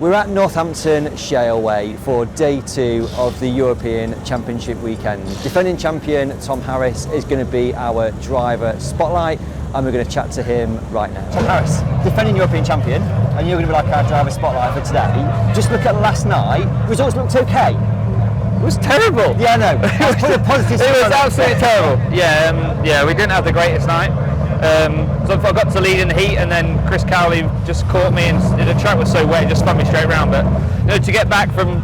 We're at Northampton Shaleway for day 2 of the European Championship weekend. Defending champion Tom Harris is going to be our driver spotlight, and we're going to chat to him right now. Tom Harris, defending European champion, and you're going to be like our driver spotlight for today. Just look at last night, results looked okay. It was terrible. Yeah, I know. That's put a positive It was absolutely terrible. Yeah, we didn't have the greatest night. So I got to lead in the heat, and then Chris Cowley just caught me, and the track was so wet it just spun me straight around. But to get back from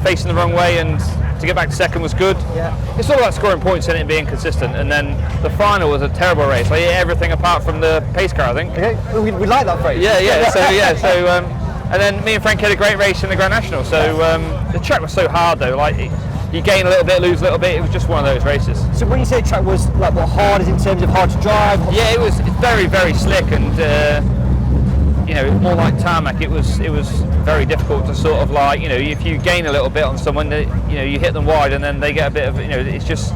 facing the wrong way and to get back to second was good. Yeah. It's all about scoring points and it being consistent. And then the final was a terrible race. I hit everything apart from the pace car, I think. Okay. We like that phrase. So and then me and Frank had a great race in the Grand National. So the track was so hard though. You gain a little bit, lose a little bit. It was just one of those races. So when you say the track was like what hard, is in terms of hard to drive? Yeah, it's very, very slick, and more like tarmac. It was very difficult to sort of if you gain a little bit on someone, you hit them wide, and then they get a bit of it's just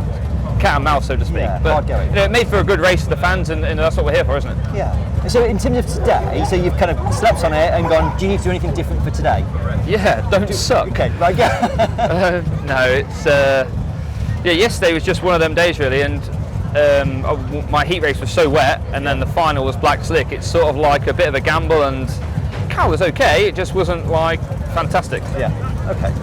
cat and mouse, so to speak. Yeah, but hard going. It made for a good race for the fans, and that's what we're here for, isn't it? Yeah. So in terms of today, so you've kind of slept on it and gone, do you need to do anything different for today? Yeah, don't suck. Okay, right, yeah. No, it's yesterday was just one of them days really, and my heat race was so wet, and then the final was black slick. It's sort of like a bit of a gamble, and the car was okay, it just wasn't fantastic. Yeah, okay.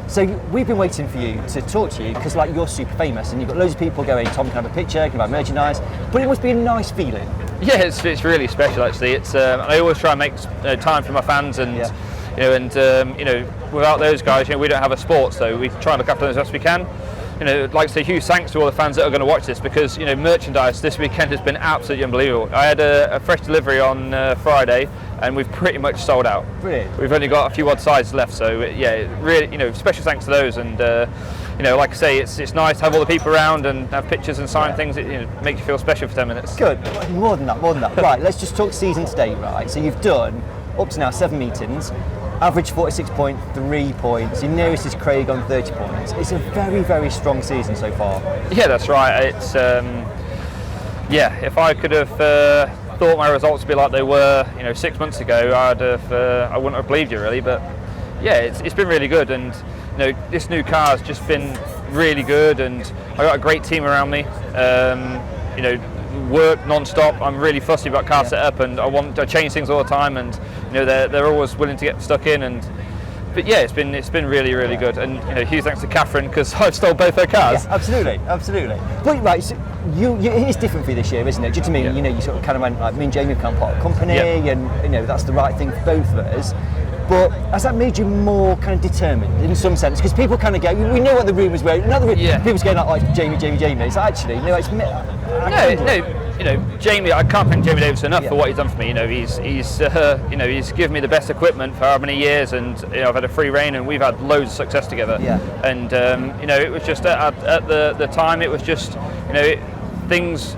So we've been waiting for you to talk to you because you're super famous and you've got loads of people going, Tom can have a picture, can buy merchandise, but it must be a nice feeling. Yeah, it's really special actually. It's I always try and make time for my fans, and without those guys, we don't have a sport, so we try and look after them as best we can. I'd like to say huge thanks to all the fans that are going to watch this, because merchandise this weekend has been absolutely unbelievable. I had a fresh delivery on Friday, and we've pretty much sold out. Brilliant. We've only got a few odd sizes left, so really, special thanks to those. And like I say, it's nice to have all the people around and have pictures and sign things. It makes you feel special for 10 minutes. Good. More than that. Right, let's just talk season today, right? So you've done up to now 7 meetings. Average 46.3 points. Your nearest is Craig on 30 points. It's a very, very strong season so far. Yeah, that's right. It's if I could have thought my results would be like they were, 6 months ago, I wouldn't have believed you really. But yeah, it's been really good, and this new car's just been really good, and I got a great team around me. Work non-stop. I'm really fussy about car setup, and I change things all the time, and they're always willing to get stuck in. But yeah, it's been really, really good, and huge thanks to Catherine, because I've stole both her cars. Yeah, absolutely. But right, so it's different for you this year, isn't it? Just to me, you sort of kind of went me and Jamie become part of the company, and that's the right thing for both of us. But has that made you more kind of determined in some sense? Because people kind of go, we know what the rumours were. People's going like Jamie. It's actually it's Jamie. I can't thank Jamie Davis enough for what he's done for me. He's given me the best equipment for how many years, and I've had a free reign, and we've had loads of success together. Yeah. And it was just at the time, it was just things.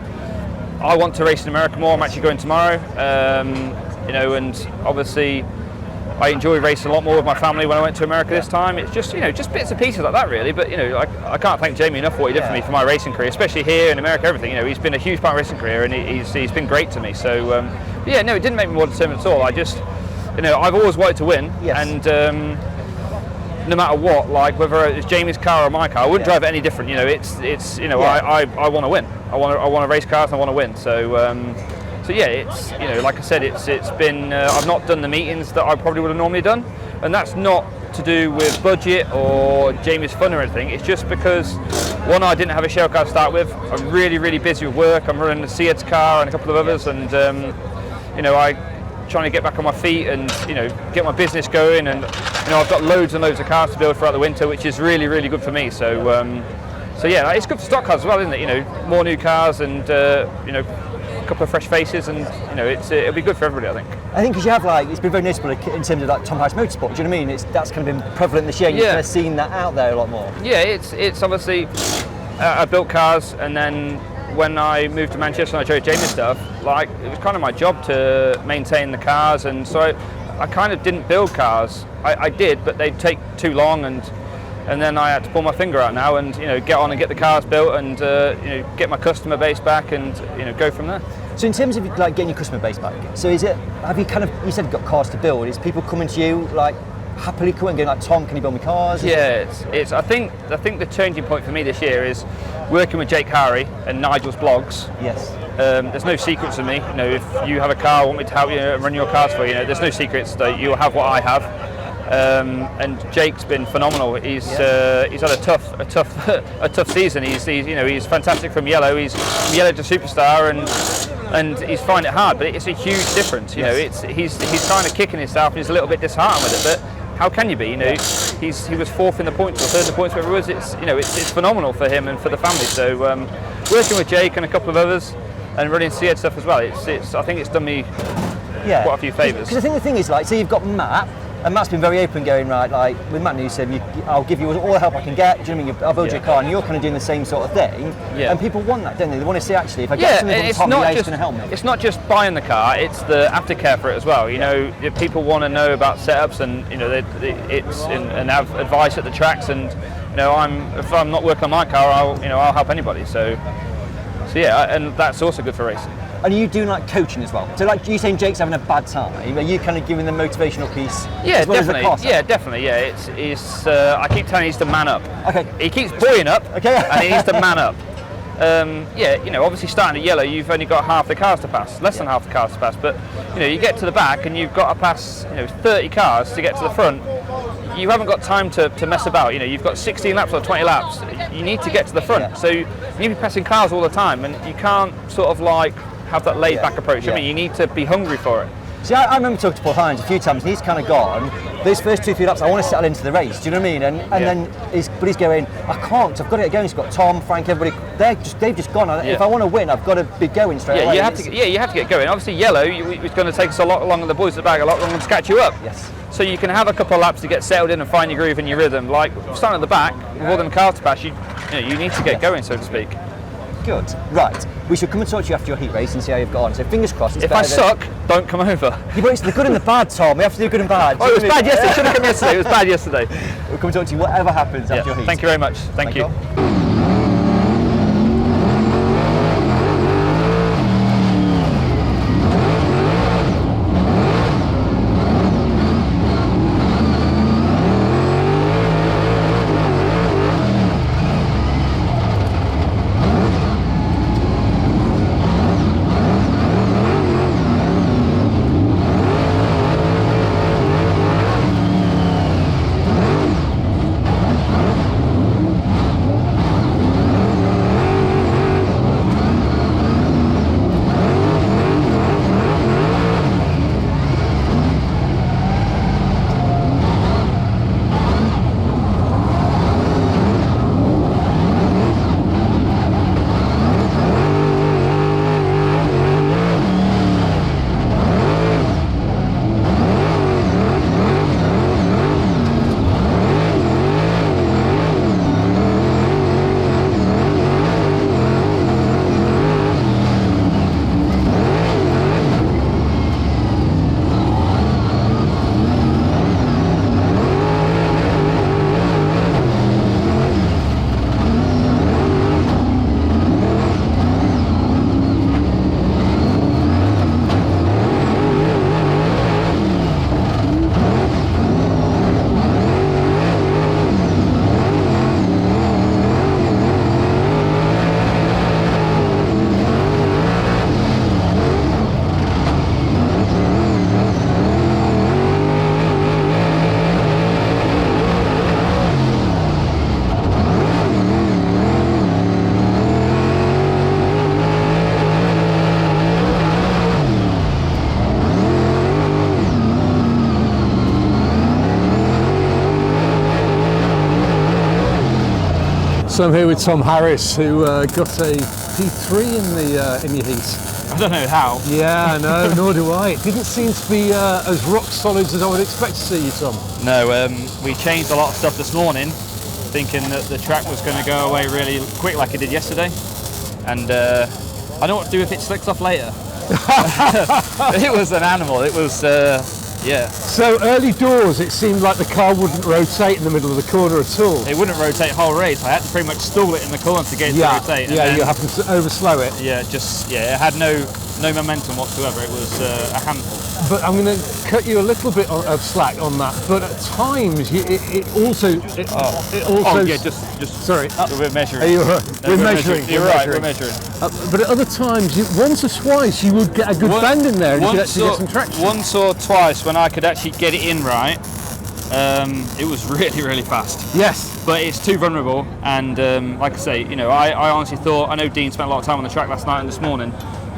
I want to race in America more. I'm actually going tomorrow. And obviously, I enjoy racing a lot more with my family when I went to America this time. It's just just bits and pieces like that really. But I can't thank Jamie enough for what he did for me for my racing career, especially here in America. Everything he's been a huge part of my racing career, and he's been great to me. So it didn't make me more determined at all. I just I've always wanted to win, and no matter what, whether it's Jamie's car or my car, I wouldn't drive it any different. I want to win. I want to race cars and I want to win. So yeah, it's like I said, it's been I've not done the meetings that I probably would have normally done, and that's not to do with budget or Jamie's fun or anything. It's just because one, I didn't have a shell car to start with. I'm really, really busy with work. I'm running the Seeds car and a couple of others, and I trying to get back on my feet and get my business going, and I've got loads and loads of cars to build throughout the winter, which is really, really good for me. So yeah, it's good for stock cars as well, isn't it? More new cars, and a couple of fresh faces, and it'll be good for everybody, I think. I think because you have it's been very noticeable in terms of Tom Harris Motorsport. Do you know what I mean? That's kind of been prevalent this year. You've kind of seen that out there a lot more. Yeah, it's obviously I built cars, and then when I moved to Manchester and I drove Jamie stuff, it was kind of my job to maintain the cars, and so I kind of didn't build cars. I did, but they'd take too long, and then I had to pull my finger out now and get on and get the cars built, and get my customer base back, and go from there. So in terms of getting your customer base back, so is it, have you you said you've got cars to build, is people coming to you happily quitting, going like, Tom, can you build me cars? Yeah, I think the changing point for me this year is working with Jake Harry and Nigel's blogs. Yes. There's no secrets in me. You know, if you have a car, want me to help you run your cars for you, there's no secrets. That you'll have what I have. And Jake's been phenomenal. He's had a tough season. He's fantastic from yellow. He's from yellow to superstar, and he's finding it hard. But it's a huge difference. You know, he's kind of kicking himself, and he's a little bit disheartened with it. But how can you be? You know, he was fourth in the points or third in the points, whatever it was. It's phenomenal for him and for the family. So working with Jake and a couple of others, and running Seed stuff as well. I think it's done me quite a few favours. Because I think the thing is, like, so you've got Matt. And Matt's been very open, going, right, like with Matt News said, I'll give you all the help I can get. Do you know what I mean? I'll build you a car, and you're kind of doing the same sort of thing. Yeah. And people want that, don't they? They want to see, actually, if I get something from Tom, it's going to help me. It's not just buying the car; it's the aftercare for it as well. You know, if people want to know about setups, and and have advice at the tracks, and if I'm not working on my car, I'll help anybody. So yeah, and that's also good for racing. And are you doing like coaching as well? So like you saying Jake's having a bad time, are you kind of giving the motivational piece? Yeah, as well definitely. As the yeah, definitely. Yeah, I keep telling him he needs to man up. Okay. He keeps buoying up. Okay. And he needs to man up. Obviously starting at yellow, you've only got half the cars to pass, less than half the cars to pass. But you get to the back and you've got to pass 30 cars to get to the front. You haven't got time to mess about. You've got 16 laps or 20 laps. You need to get to the front. Yeah. So you need to be passing cars all the time, and you can't sort of like have that laid back approach. I mean, you need to be hungry for it. See, I remember talking to Paul Hines a few times, and he's kind of gone, those first 2-3 laps, I want to settle into the race, do you know what I mean? And then he's going, I can't, because I've got to get going. He's got Tom, Frank, everybody, they've just gone. If I want to win, I've got to be going straight away. You have to get going. Obviously, yellow, it's going to take us a lot longer, the boys at the back, a lot longer to catch you up. Yes. So you can have a couple of laps to get settled in and find your groove and your rhythm. Like, starting at the back, with all them cars to pass, you need to get going, so to speak. Good. Right. We should come and talk to you after your heat race and see how you've got on. So fingers crossed. If I suck, don't come over. Yeah, but it's the good and the bad, Tom. We have to do good and bad. Oh, it was bad yesterday. Should have come yesterday. It was bad yesterday. We'll come and talk to you whatever happens after your heat. Thank you very much. Thank you. So I'm here with Tom Harris, who got a P3 in the heat. I don't know how. Yeah, I know, nor do I. It didn't seem to be as rock solid as I would expect to see you, Tom. No, we changed a lot of stuff this morning, thinking that the track was going to go away really quick like it did yesterday. And I don't know what to do if it slicks off later. It was an animal. It was, yeah. So early doors, it seemed like the car wouldn't rotate in the middle of the corner at all. It wouldn't rotate whole race. I had to pretty much stall it in the corner to get it to rotate. And then, you happened to overslow it. Yeah, it had no momentum whatsoever. It was a handful. But I'm going to cut you a little bit of slack on that. But at times, it also. Just sorry. We're measuring. We're measuring. You're right. We're measuring. But at other times, once or twice, you would get a good bend in there, and you could actually get some traction. Once or twice, when I could actually get it in right, it was really, really fast. Yes. But it's too vulnerable, and like I say, I honestly thought. I know Dean spent a lot of time on the track last night and this morning.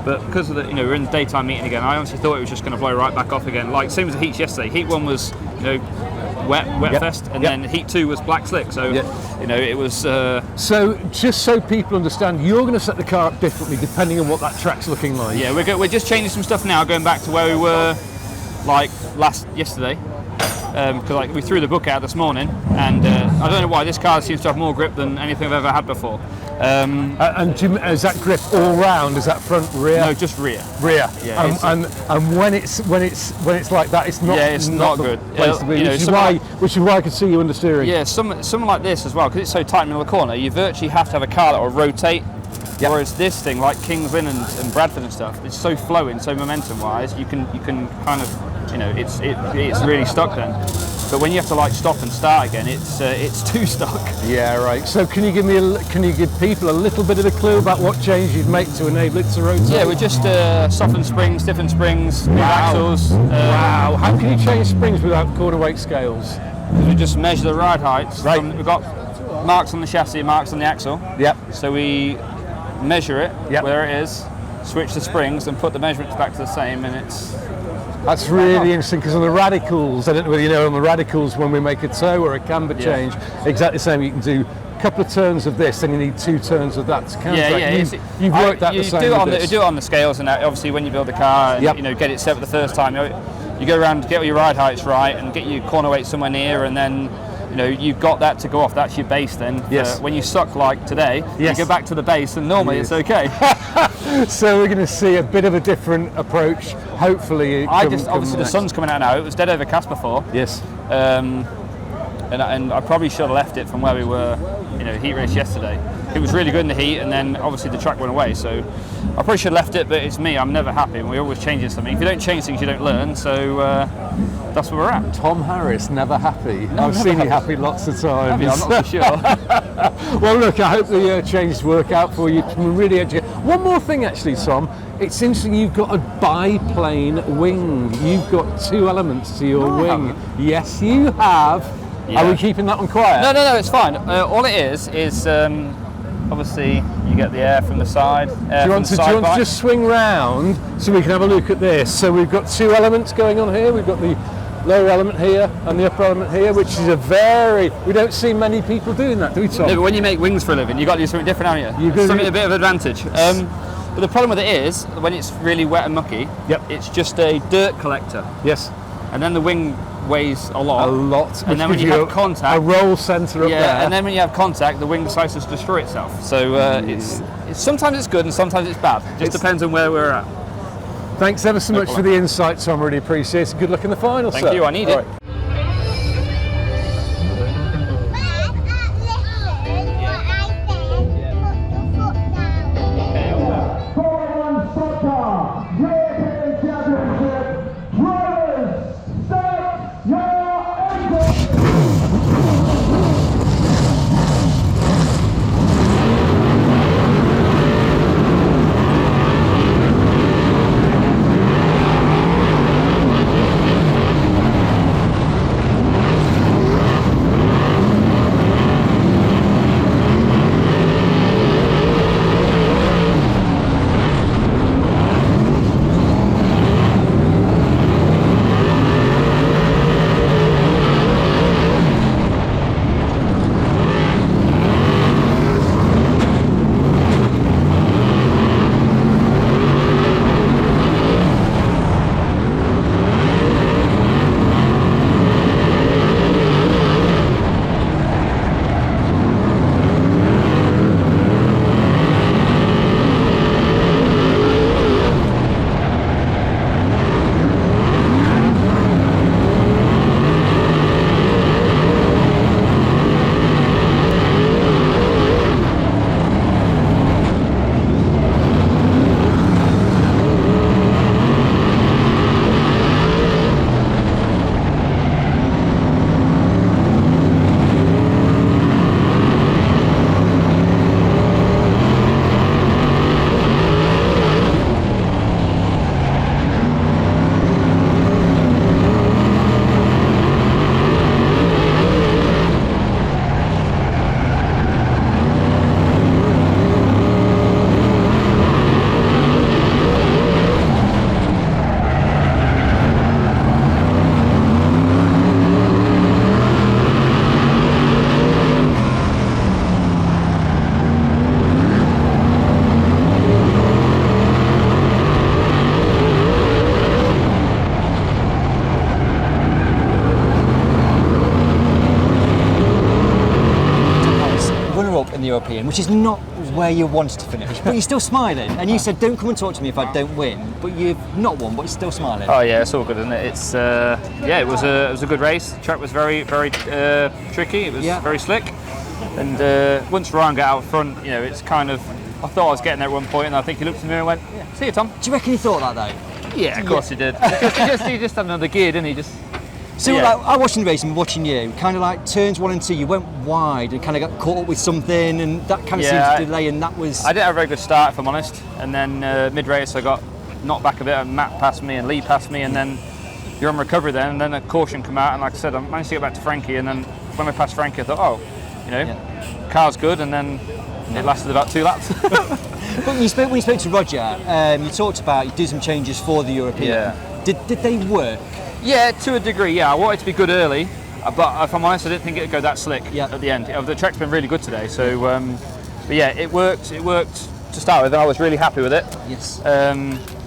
But because of the, we're in the daytime meeting again, I honestly thought it was just going to blow right back off again. Like same as the heats yesterday. Heat 1 was, wet fest, and then Heat 2 was black slick. So, it was. So just so people understand, you're going to set the car up differently depending on what that track's looking like. Yeah, we're just changing some stuff now, going back to where we were, like yesterday. Because we threw the book out this morning, and I don't know why this car seems to have more grip than anything I've ever had before. And is that grip all round? Is that front, rear? No, just rear. Rear. Yeah. And when it's like that, it's not. Yeah, it's not good. Place to be, which is why I could see you understeering. Yeah, something like this as well, because it's so tight in the middle of the corner. You virtually have to have a car that will rotate. Yep. Whereas this thing, like Kings Lynn and Bradford and stuff, it's so flowing, so momentum-wise, you can kind of, it's really stuck then. But when you have to stop and start again, it's too stuck. Yeah, right. So can you give people a little bit of a clue about what change you'd make to enable it to rotate? Yeah, we just softened springs, stiffened springs, new axles. Wow. How can you change springs without quarter weight scales? We just measure the ride heights. Right. We've got marks on the chassis, marks on the axle. Yep. So we measure it where it is, switch the springs, and put the measurements back to the same, and it's. That's really interesting, because on the radicals, I don't know whether you know, on the radicals when we make a toe or a camber change, exactly the same. You can do a couple of turns of this, then you need 2 turns of that to counteract. You've worked that the same You do it on the scales, and obviously when you build the car and get it set for the first time, you go around, get all your ride heights right, and get your corner weight somewhere near, and then you've got that to go off. That's your base then. Yes. When you suck like today, you go back to the base, and normally it's okay. So we're going to see a bit of a different approach, hopefully. Obviously the sun's coming out now. It was dead overcast before. Yes. And I probably should have left it from where we were, heat race yesterday. It was really good in the heat, and then obviously the track went away. So I probably should have left it, but it's me. I'm never happy. We're always changing something. If you don't change things, you don't learn. So that's where we're at. Tom Harris, never happy. I've seen you happy lots of times. I'm not so sure. Well, look, I hope the changes work out for you. Really educate. One more thing, actually, Tom. It's interesting. You've got a biplane wing. You've got 2 elements to your wing. Yes, you have. Yeah. Are we keeping that one quiet? No, it's fine. All it is obviously you get the air from the side. Do you want to just swing round so we can have a look at this? So we've got 2 elements going on here. We've got the lower element here and the upper element here, which is we don't see many people doing that, do we, Tom? No, but when you make wings for a living, you've got to do something different, haven't you? Something a bit of advantage. But the problem with it is, when it's really wet and mucky, it's just a dirt collector. Yes. And then the wing weighs a lot. And then when you have contact, a roll centre up there. And then when you have contact, the wing decides to destroy itself. So it's sometimes it's good and sometimes it's bad. It just depends on where we're at. Thanks ever so much for the insight, Tom. Really appreciate it. Good luck in the final, Thank you. I need it. the European, which is not where you wanted to finish, but you're still smiling. And you said, don't come and talk to me if I don't win, but you've not won, but you're still smiling. Oh yeah, it's all good, isn't it? It's yeah, it was a good race. The track was very tricky. It was very slick, and once Ryan got out front, you know, it's kind of. I thought I was getting there at one point, and I think he looked at me and went, "See you, Tom." Do you reckon he thought that though? Yeah, of course he did. Because he just had another gear, didn't he? Just. So like, I watching the race and watching you, kind of like turns 1 and 2, you went wide and kind of got caught up with something, and that kind of seemed to delay, and that was. I didn't have a very good start, if I'm honest, and then mid-race I got knocked back a bit, and Matt passed me and Lee passed me, and then you're on recovery then, and then a caution come out, and like I said, I managed to get back to Frankie, and then when I passed Frankie, I thought, oh, you know, car's good, and then it lasted about 2 laps. But when you spoke to Roger, you talked about you do some changes for the European. Yeah. Did they work? Yeah, to a degree, yeah. I wanted to be good early, but if I'm honest, I didn't think it'd go that slick at the end. The track's been really good today, so but yeah, it worked. It worked to start with, and I was really happy with it. Yes.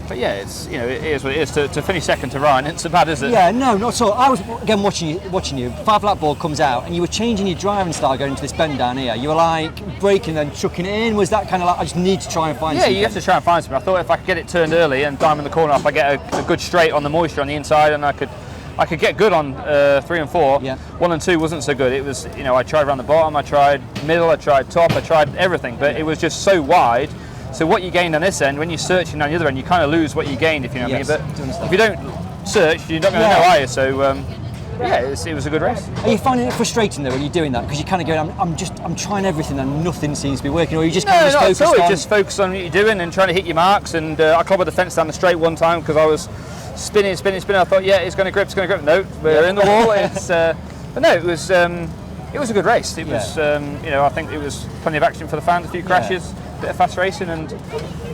But yeah, it's, you know, it is what it is. To finish second to Ryan, it's so bad, is it? Yeah, no, not at all. I was again watching you. 5-lap board comes out, and you were changing your driving style going into this bend down here. You were like braking and chucking it in. Was that kind of like I just need to try and find? Yeah, something? you have to try and find something. I thought if I could get it turned early and diamond the corner off, I get a good straight on the moisture on the inside, and I could get good on 3 and 4. Yeah. 1 and 2 wasn't so good. It was, you know, I tried around the bottom, I tried middle, I tried top, I tried everything, but it was just so wide. So what you gained on this end, when you're searching down the other end, you kind of lose what you gained, if you know what I mean. But if you don't search, you're not going to know, are you? So yeah, it was a good race. Are you finding it frustrating though when you're doing that, because you're kind of going, I'm trying everything and nothing seems to be working, or you just kind of focused on? Just focus on what you're doing and trying to hit your marks. And I clobbered the fence down the straight one time because I was spinning. I thought, yeah, it's going to grip. No, we're in the wall. It's but no, it was a good race. It was you know, I think it was plenty of action for the fans, a few crashes, a bit of fast racing, and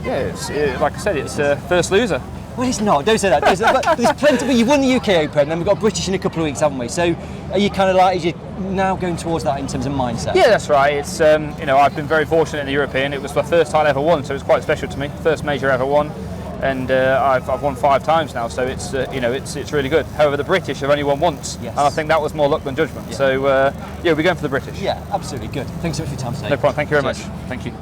yeah, like I said, it's first loser. Well, it's not. Don't say that. But there's plenty. But you won the UK Open, and then we've got British in a couple of weeks, haven't we? So, are you kind of like, are you now going towards that in terms of mindset? Yeah, that's right. It's you know, I've been very fortunate in the European. It was my first title I ever won, so it's quite special to me. First major I ever won, and I've won 5 times now. So it's you know, it's really good. However, the British have only won once, and I think that was more luck than judgment. Yeah. So yeah, we're going for the British. Yeah, absolutely good. Thanks so much for your time today. No problem. Thank you very much. Thank you.